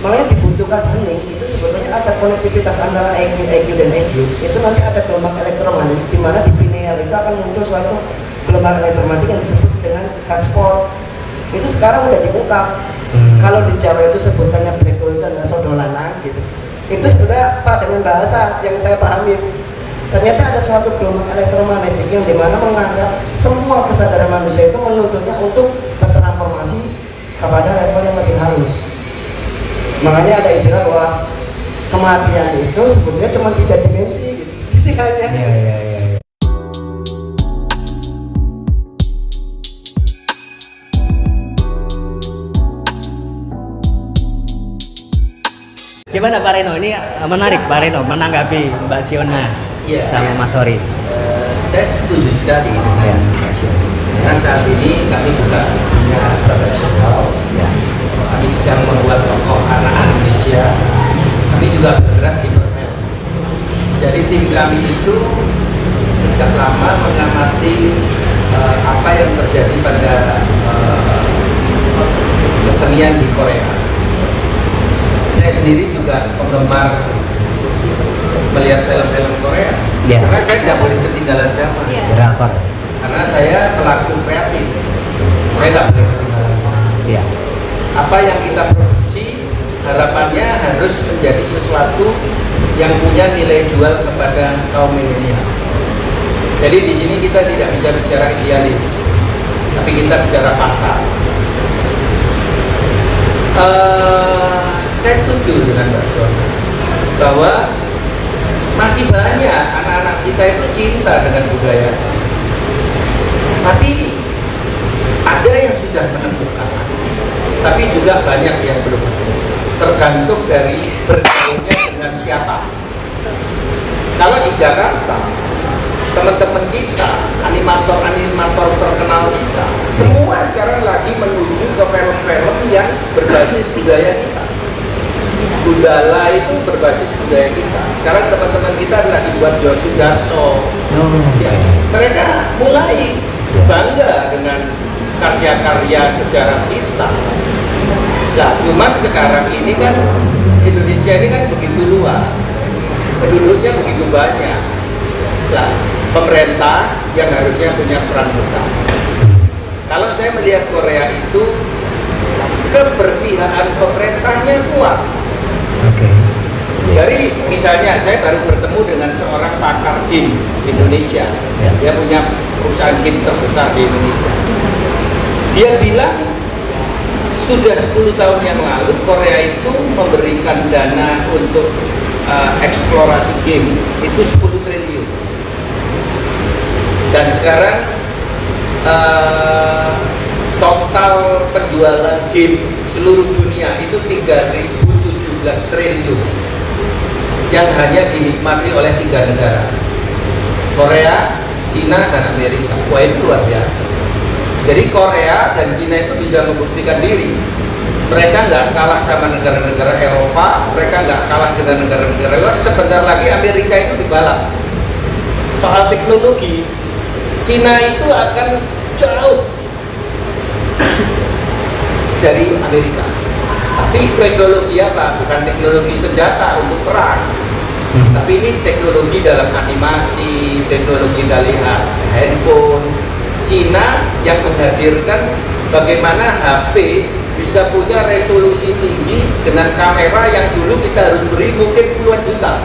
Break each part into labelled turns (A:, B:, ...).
A: Makanya dibutuhkan hening itu sebetulnya ada konektivitas antara EQ dan EQ. Itu nanti ada gelombang elektromagnetik di mana di pineal itu akan muncul suatu gelombang elektromagnetik yang disebut dengan catsport. Itu sekarang udah diungkap. Kalau di Jawa itu sebutannya black hole dan sodolanan gitu. Itu sudah Pak dengan bahasa yang saya pahami. Ternyata ada suatu gelombang elektromagnetik yang dimana mengangkat semua kesadaran manusia itu menuntutnya untuk bertransformasi kepada level yang lebih halus. Makanya ada istilah bahwa kematian itu sebetulnya cuma 3 dimensi gitu. Istilahnya.
B: Iya. Gimana Pak Reno? Ini menarik Pak Reno menanggapi Mbak Siona sama Mas Sori.
C: Saya setuju sekali dengan Mbak Siona. Karena saat ini kami juga punya production house. Kami sedang membuat tokoh anak Indonesia. Kami juga bergerak di perfilm. Jadi tim kami itu sejak lama mengamati apa yang terjadi pada kesenian di Korea. Saya sendiri juga penggemar melihat film-film Korea, karena saya tidak boleh ketinggalan zaman. Karena saya pelaku kreatif, saya nggak boleh ketinggalan zaman. Apa yang kita produksi harapannya harus menjadi sesuatu yang punya nilai jual kepada kaum milenial. Jadi di sini kita tidak bisa bicara idealis, tapi kita bicara pasar. Saya setuju dengan Mbak Siona bahwa masih banyak anak-anak kita itu cinta dengan budaya, tapi ada yang sudah menemukan, tapi juga banyak yang belum. Tergantung dari bergaulnya dengan siapa. Kalau di Jakarta, teman-teman kita, animator-animator terkenal kita, semua sekarang lagi menuju ke film-film yang berbasis budaya kita. Gundala itu berbasis budaya kita. Sekarang teman-teman kita lagi buat Josu Darso. Mereka mulai bangga dengan karya-karya sejarah kita. Nah, cuman sekarang ini kan Indonesia ini kan begitu luas, penduduknya begitu banyak. Nah, pemerintah yang harusnya punya peran besar. Kalau saya melihat Korea itu keberpihakan pemerintahnya kuat. Dari misalnya saya baru bertemu dengan seorang pakar game Indonesia. Dia punya perusahaan game terbesar di Indonesia. Dia bilang sudah 10 tahun yang lalu Korea itu memberikan dana untuk eksplorasi game itu 10 triliun. Dan sekarang total penjualan game seluruh dunia itu 3.017 triliun yang hanya dinikmati oleh 3 negara, Korea, Cina, dan Amerika. Wah, itu luar biasa. Jadi Korea dan Cina itu bisa membuktikan diri. Mereka nggak kalah sama negara-negara Eropa, mereka nggak kalah dengan negara-negara luar. Sebentar lagi Amerika itu dibalap. Soal teknologi, Cina itu akan jauh dari Amerika. Tapi teknologi apa? Bukan teknologi senjata untuk perang, tapi ini teknologi dalam animasi, teknologi dari handphone. Cina yang menghadirkan bagaimana HP bisa punya resolusi tinggi dengan kamera yang dulu kita harus beri mungkin puluhan juta.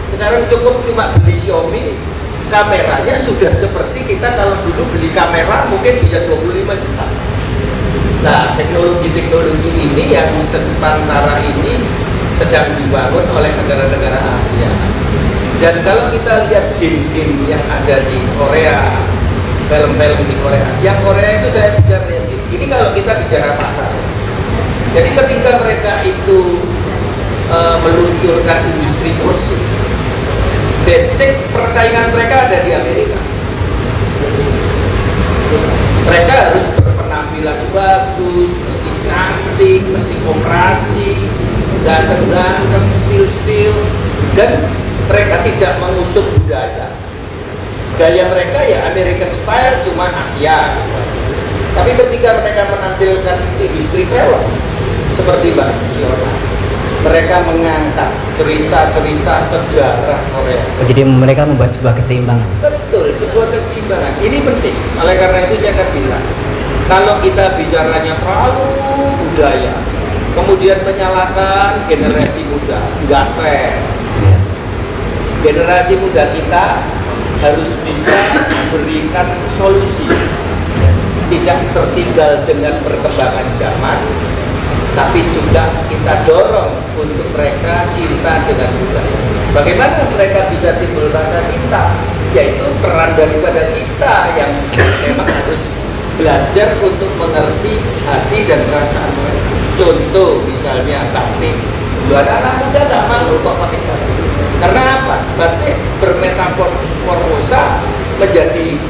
C: Sekarang cukup cuma beli Xiaomi, kameranya sudah seperti kita kalau dulu beli kamera mungkin bisa 25 juta. Nah, teknologi-teknologi ini yang sementara ini sedang dibangun oleh negara-negara Asia. Dan kalau kita lihat game-game yang ada di Korea, film-film di Korea, yang Korea itu saya bisa lihat ini kalau kita bicara pasar. Jadi ketika mereka itu meluncurkan industri musik, basic persaingan mereka ada di Amerika. Mereka harus berpenampilan bagus, mesti cantik, mesti operasi, ganteng-ganteng, stil-stil, dan mereka tidak mengusung budaya. Gaya mereka ya American style, cuma Asia. Tapi ketika mereka menampilkan industri film, seperti Mbak Susiona. Mereka mengangkat cerita-cerita sejarah Korea.
B: Jadi mereka membuat sebuah keseimbangan.
C: Betul, sebuah keseimbangan. Ini penting. Oleh karena itu saya akan bilang, kalau kita bicaranya terlalu budaya, kemudian menyalahkan generasi muda, nggak fair.
B: Ya.
C: Generasi muda kita harus bisa memberikan solusi, tidak tertinggal dengan perkembangan zaman, tapi juga kita dorong untuk mereka cinta dengan budaya. Bagaimana mereka bisa timbul rasa cinta? Yaitu peran daripada kita yang memang harus belajar untuk mengerti hati dan perasaan mereka. Contoh misalnya batik, anak muda nggak malu kok pakai batik. Karena apa? Batik bermetaforsa menjadi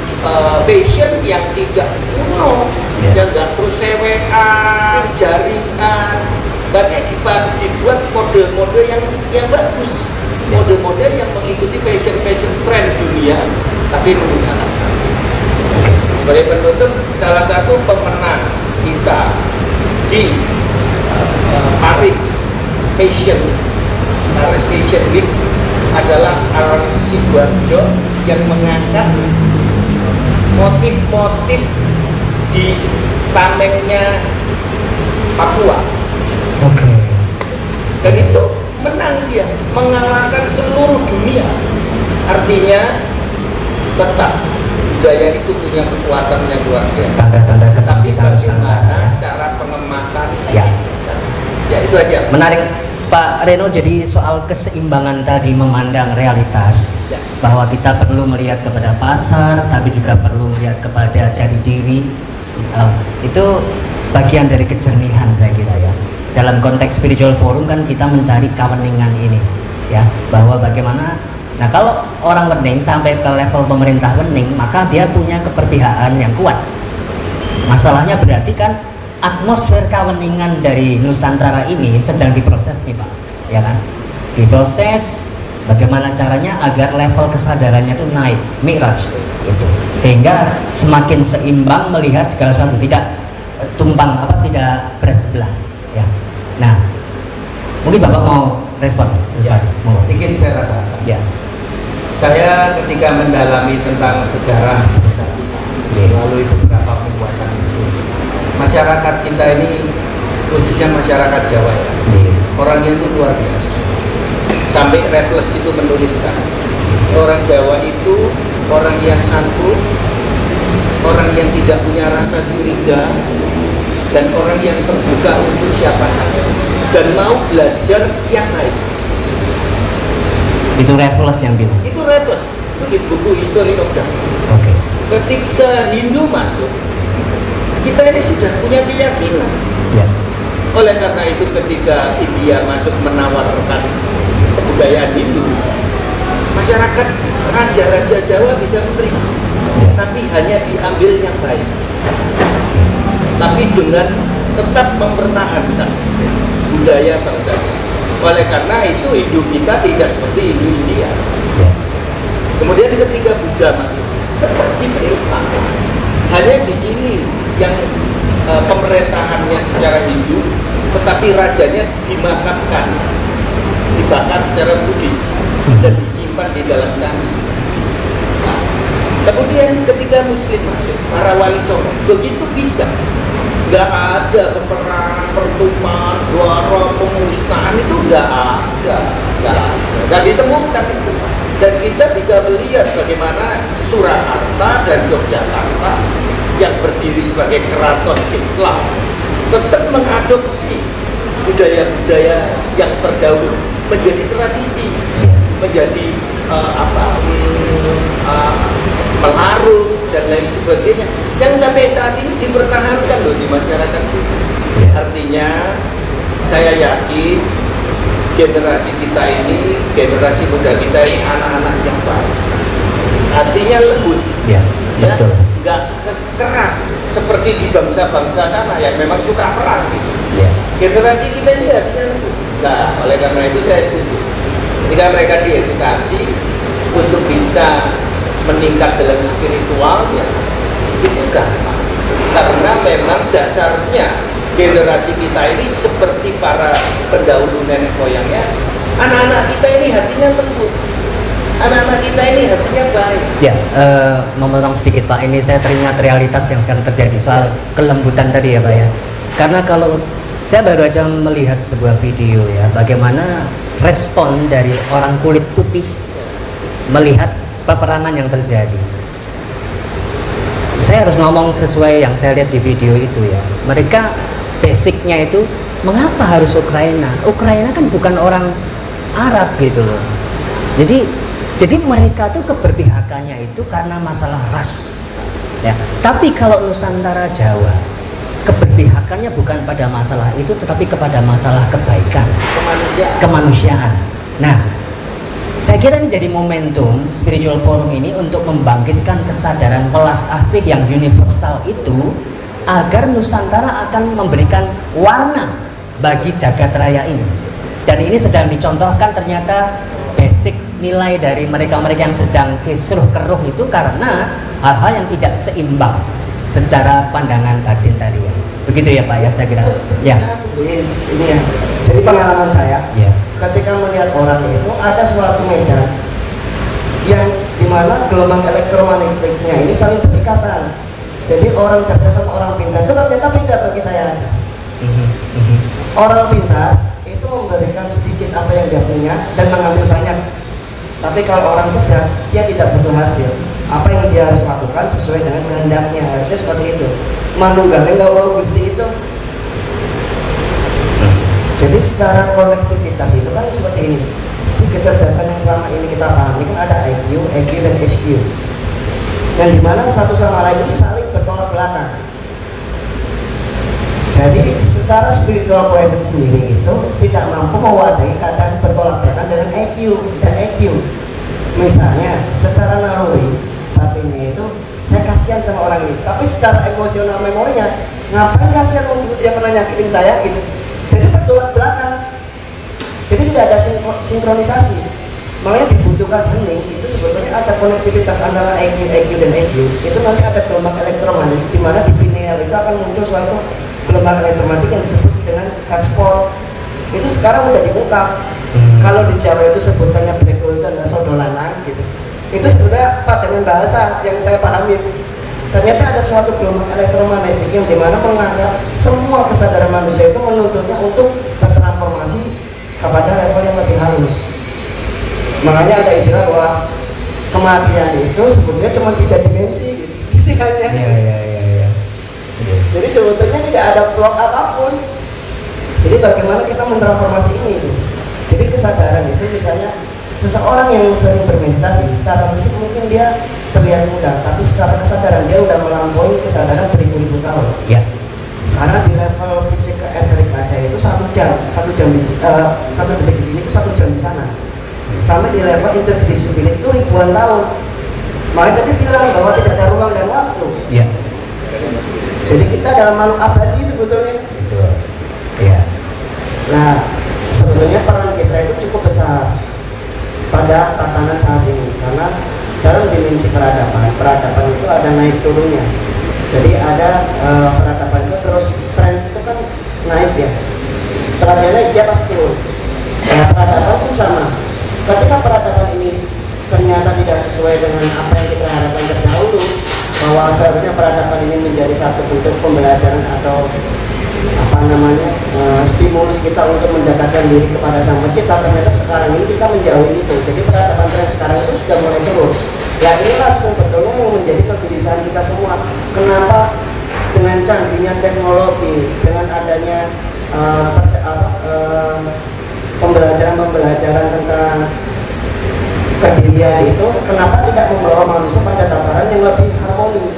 C: fashion yang tidak kuno, yang nggak terus sewean, jaringan. Batik dibuat model-model yang bagus, model-model yang mengikuti fashion trend dunia, tapi menggunakan batik. Sebagai penutup, salah satu pemenang kita di Paris Fashion Week adalah Aaron Sidoarjo yang mengangkat motif-motif di tamengnya Papua.
B: Oke.
C: Dan itu menang dia, mengalahkan seluruh dunia. Artinya tetap budaya itu punya kekuatan yang luar biasa.
B: Tanda-tanda
C: Tapi
B: kebangkitan Nusantara.
C: bagaimana cara pengemasan?
B: Ya.
C: Ya itu aja.
B: Menarik Pak Reno, jadi soal keseimbangan tadi memandang realitas,
C: Ya.
B: bahwa kita perlu melihat kepada pasar, tapi juga perlu melihat kepada jati diri. Itu bagian dari kejernihan saya kira ya. Dalam konteks spiritual forum kan kita mencari keweningan ini, ya, bahwa bagaimana. Nah kalau orang wening sampai ke level pemerintah wening, maka dia punya keperpihakan yang kuat. Masalahnya berarti kan atmosfer keweningan dari Nusantara ini sedang diproses nih Pak, ya kan? Diproses bagaimana caranya agar level kesadarannya itu naik, mi'raj itu, sehingga semakin seimbang melihat segala sesuatu, tidak tumpang tidak berat sebelah, ya. Nah, mungkin Bapak mau respon sesuatu? Mau?
C: Sedikit saya katakan.
B: Ya.
C: Saya ketika mendalami tentang sejarah bangsa kita, melalui beberapa pembuatan museum, masyarakat kita ini, khususnya masyarakat Jawa ya, orangnya itu luar biasa. Sampai Raffles itu menuliskan, orang Jawa itu orang yang santun, orang yang tidak punya rasa curiga, dan orang yang terbuka untuk siapa saja, dan mau belajar yang baik.
B: Itu Raffles yang bilang.
C: Itu Raffles, itu di buku History of Japan.
B: Oke.
C: Ketika Hindu masuk, kita ini sudah punya keyakinan.
B: Ya.
C: Oleh karena itu ketika India masuk menawarkan kebudayaan Hindu, masyarakat raja-raja Jawa bisa menerima,
B: Ya.
C: tapi hanya diambil yang baik, tapi dengan tetap mempertahankan budaya bangsa. Oleh karena itu Hindu kita tidak seperti Hindu India.
B: Ya.
C: Kemudian ketika Buddha masuk, tetap diterima. Hanya di sini yang pemerintahannya secara Hindu, tetapi rajanya dimakamkan, dibakar secara Buddhis dan disimpan di dalam candi. Nah, kemudian ketika Muslim masuk, para wali songo begitu bijak, nggak ada peperangan, pertumpahan, darah, pemusnahan, itu nggak ada, nggak ditemukan itu. Dan kita bisa melihat bagaimana Surakarta dan Yogyakarta yang berdiri sebagai keraton Islam tetap mengadopsi budaya-budaya yang terdahulu menjadi tradisi, menjadi melarung dan lain sebagainya, yang sampai saat ini dipertahankan loh di masyarakat kita. Artinya saya yakin generasi kita ini, generasi muda kita ini anak-anak yang baik, hatinya lembut,
B: Ya, betul.
C: nggak keras seperti di bangsa-bangsa sana yang memang suka perang gitu.
B: Ya.
C: Generasi kita ini hatinya lembut. Nah, oleh karena itu saya setuju ketika mereka diedukasi untuk bisa meningkat dalam spiritualnya, itu gampang, karena memang dasarnya generasi kita ini seperti para pendahulu nenek moyangnya, anak-anak kita ini hatinya lembut, anak-anak kita ini hatinya baik.
B: Ya, memotong sedikit Pak, ini saya teringat realitas yang sekarang terjadi soal kelembutan tadi ya Pak ya. Karena kalau saya baru aja melihat sebuah video ya, bagaimana respon dari orang kulit putih melihat peperangan yang terjadi. Saya harus ngomong sesuai yang saya lihat di video itu ya. Mereka basicnya itu, mengapa harus Ukraina? Ukraina kan bukan orang Arab gitu loh. Jadi mereka tuh keberpihakannya itu karena masalah ras. Ya. Tapi kalau Nusantara Jawa, keberpihakannya bukan pada masalah itu, tetapi kepada masalah kebaikan, kemanusiaan. Nah, saya kira ini jadi momentum Spiritual Forum ini untuk membangkitkan kesadaran welas asih yang universal itu, agar Nusantara akan memberikan warna bagi jagat raya ini. Dan ini sedang dicontohkan ternyata basic nilai dari mereka-mereka yang sedang kisruh keruh itu karena hal-hal yang tidak seimbang secara pandangan batin tadi ya. Begitu ya Pak ya, saya kira. Ya.
A: Ini ya. Jadi pengalaman saya,
B: Ya.
A: ketika melihat orang itu ada suatu medan yang dimana gelombang elektromagnetiknya ini saling berdekatan. Jadi orang cerdas sama orang pintar itu ternyata beda bagi saya. Orang pintar itu memberikan sedikit apa yang dia punya dan mengambil banyak. Tapi kalau orang cerdas, dia tidak butuh hasil. Apa yang dia harus lakukan sesuai dengan kehendaknya. Artinya seperti itu. Manunggalnya nggak walau gusti itu. Jadi secara konektivitas itu kan seperti ini. Di kecerdasan yang selama ini kita pahami kan ada IQ, EQ, dan SQ. Dan dimana satu sama lain ini saling bertolak belakang. Jadi secara spiritual quotient sendiri itu tidak mampu mewadahi keadaan bertolak belakang dengan EQ dan EQ. Misalnya secara naluri batinnya itu saya kasihan sama orang ini, tapi secara emosional memorinya ngapain kasihan untuk dia pernah nyakitin saya gitu. Jadi bertolak belakang. Jadi tidak ada sinkronisasi. Makanya dibutuhkan hening itu sebetulnya ada konektivitas antara EQ, EQ dan SQ. Itu nanti ada gelombang elektromagnetik di mana di pineal itu akan muncul suatu gelombang elektromagnetik yang disebut dengan catsport. Itu sekarang udah diungkap. Kalau di Jawa itu sebutannya black hole itu adalah sodolanan gitu. Itu sebenarnya dengan bahasa yang saya pahami. Ternyata ada suatu gelombang elektromagnetik yang dimana mengangkat semua kesadaran manusia itu menuntutnya untuk bertransformasi kepada level yang lebih halus. Makanya ada istilah bahwa kematian itu sebetulnya cuma beda dimensi gitu. Istilahnya.
B: Iya.
A: Jadi sebetulnya tidak ada plot apapun. Jadi bagaimana kita mentransformasi ini gitu. Jadi kesadaran itu misalnya seseorang yang sering bermeditasi secara fisik mungkin dia terlihat mudah, tapi secara kesadaran dia udah melampaui kesadaran beribu-ribu tahun.
B: Ya.
A: Karena di level fisik ke eterik aja itu 1 jam di 1 detik di sini itu 1 jam di sana. Sampai di level interdisipliner itu ribuan tahun. Makanya tadi bilang bahwa tidak ada ruang dan waktu.
B: Ya.
A: Jadi kita dalam makhluk abadi sebetulnya.
B: Betul. Iya.
A: Nah, sebetulnya peran kita itu cukup besar pada tatanan saat ini karena dalam dimensi peradaban itu ada naik turunnya. Jadi ada peradaban itu terus trend itu kan naik dia. Setelah dia naik dia pasti turun. Nah, peradaban pun sama. Ketika peradaban ini ternyata tidak sesuai dengan apa yang kita harapkan terdahulu, bahwa seharusnya peradaban ini menjadi satu bentuk pembelajaran atau stimulus kita untuk mendekatkan diri kepada Sang Pencipta, ternyata sekarang ini kita menjauhi itu. Jadi peradaban tren sekarang itu sudah mulai turun. Ya inilah sebetulnya yang menjadi kegelisahan kita semua. Kenapa dengan canggihnya teknologi, dengan adanya pembelajaran tentang kedirian itu, kenapa tidak membawa manusia pada tataran yang lebih harmoni?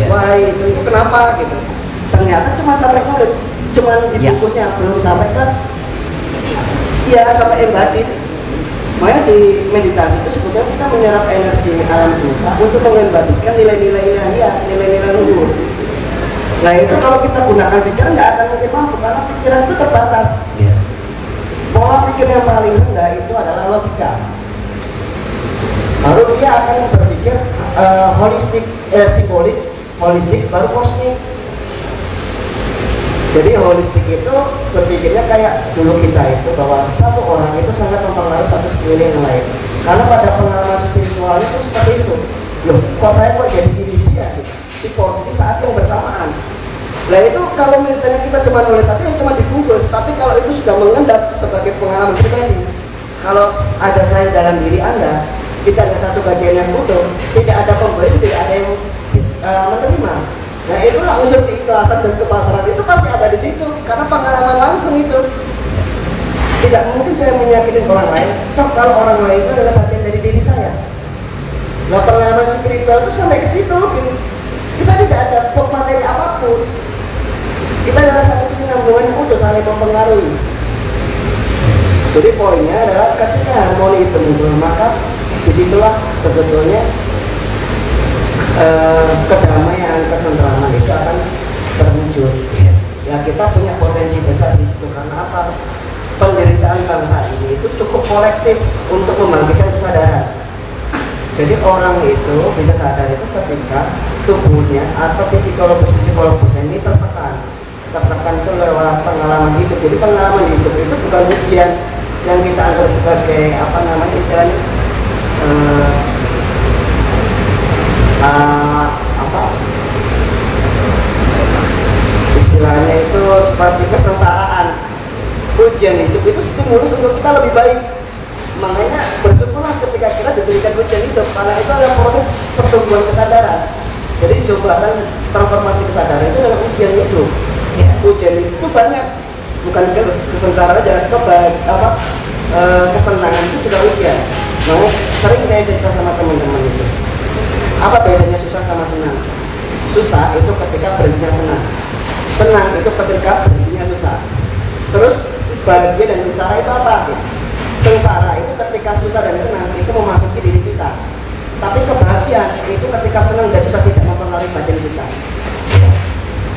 A: Wah itu kenapa gitu? Ternyata cuma sampai knowledge, cuma dibungkusnya, belum sampai ke sampai embodied. Makanya di meditasi itu sebetulnya kita menyerap energi alam semesta untuk mengembadikan nilai-nilai ilahiyah, nilai-nilai luhur. Nah itu kalau kita gunakan pikiran nggak akan mungkin mampu karena pikiran itu terbatas. Pola pikir yang paling rendah itu adalah logika. Baru dia akan berpikir simbolik, holistik, baru kosmik. Jadi holistik itu berpikirnya kayak dulu kita itu bahwa satu orang itu sangat mempengaruhi satu sekeliling yang lain. Karena pada pengalaman spiritual itu seperti itu. Loh, kok saya kok jadi diri dia gitu, di posisi saat yang bersamaan. Nah itu kalau misalnya kita cuma nulis saja ya cuma dibungkus, tapi kalau itu sudah mengendap sebagai pengalaman pribadi, kalau ada saya dalam diri Anda, kita ada satu bagian yang utuh, tidak ada pemberi, tidak ada yang menerima. Nah itulah unsur keikhlasan dan kepasrahan itu pasti ada di situ, karena pengalaman langsung itu. Tidak mungkin saya menyakiti orang lain, toh kalau orang lain itu adalah bagian dari diri saya. Nah pengalaman spiritual itu sampai ke situ gitu. Kita tidak ada pop materi apapun. Kita adalah satu kesinambungan yang utuh saling mempengaruhi. Jadi poinnya adalah ketika harmoni itu muncul, maka disitulah sebetulnya kedamaian, ketentraman itu akan terwujud. Ya kita punya potensi besar di situ karena apa? Penderitaan bangsa ini itu cukup kolektif untuk membangkitkan kesadaran. Jadi orang itu bisa sadar itu ketika tubuhnya atau psikologis ini tertekan itu lewat pengalaman hidup. Jadi pengalaman hidup itu bukan ujian yang kita anggap sebagai apa namanya istilahnya istilahnya itu seperti kesengsaraan. Ujian hidup itu stimulus untuk kita lebih baik. Makanya bersyukurlah ketika kita diberikan ujian hidup, karena itu adalah proses pertumbuhan kesadaran. Jadi jembatan transformasi kesadaran itu adalah ujian hidup. Ujian itu banyak, bukan kesengsaraan aja, kesenangan itu juga ujian. Makanya sering saya cerita sama teman-teman itu, apa bedanya susah sama senang? Susah itu ketika berhentinya senang, senang itu ketika berhentinya susah. Terus bahagia dan sengsara itu apa? Sengsara itu ketika susah dan senang itu memasuki diri kita, tapi kebahagiaan itu ketika senang dan susah tidak mempengaruhi batin kita.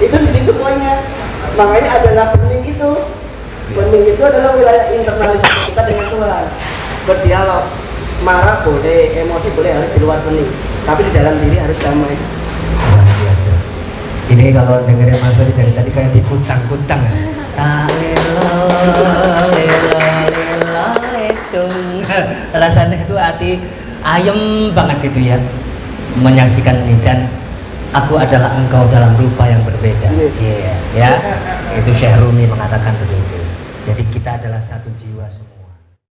A: Itu di situ poinnya. Makanya adalah bening itu. Bening itu adalah wilayah internalisasi kita dengan Tuhan. Berdialog. Marah boleh, emosi boleh, harus di luar bening. Tapi di dalam diri harus damai.
B: Luar biasa. Ini kalau dengerin Mas Sodi dari tadi kayak dikutang-kutang. Rasanya itu hati ayem banget gitu ya menyaksikan ini. Dan aku adalah engkau dalam rupa yang berbeda. Ya, itu Syekh Rumi mengatakan begitu. Jadi kita adalah satu jiwa semua.